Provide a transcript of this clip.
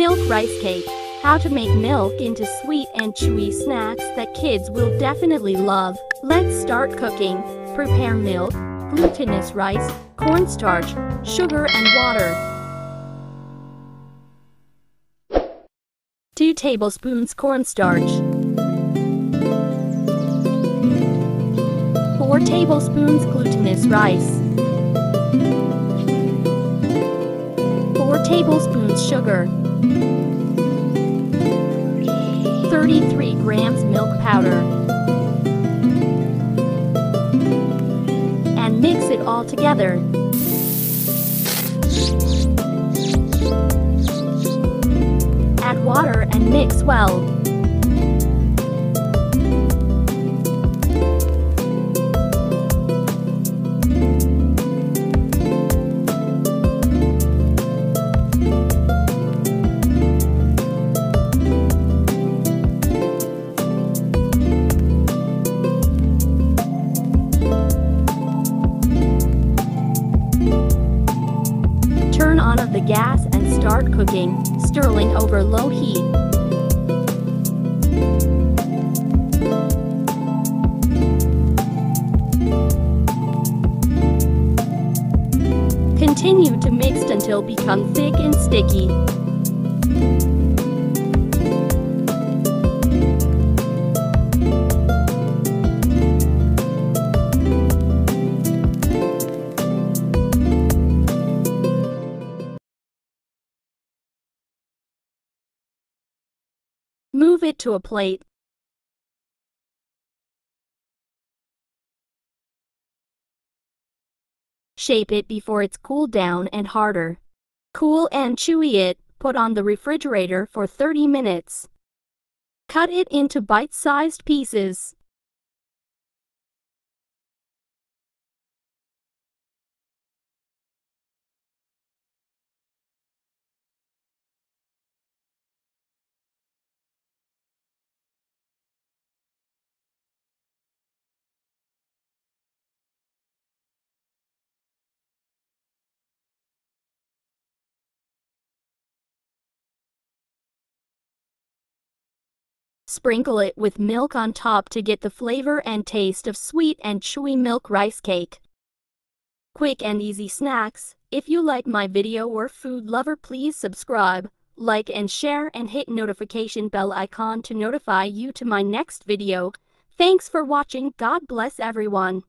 Milk rice cake. How to make milk into sweet and chewy snacks that kids will definitely love. Let's start cooking. Prepare milk, glutinous rice, cornstarch, sugar and water. 2 tablespoons cornstarch. 4 tablespoons glutinous rice. 4 tablespoons sugar. 33 grams milk powder. And mix it all together. Add water and mix well. Turn on the gas and start cooking, stirring over low heat. Continue to mix until become thick and sticky. Move it to a plate. Shape it before it's cooled down and harder. Cool and chewy it, put on the refrigerator for 30 minutes. Cut it into bite-sized pieces. Sprinkle it with milk on top to get the flavor and taste of sweet and chewy milk rice cake. Quick and easy snacks. If you like my video or food lover, please subscribe, like and share and hit notification bell icon to notify you to my next video. Thanks for watching. God bless everyone.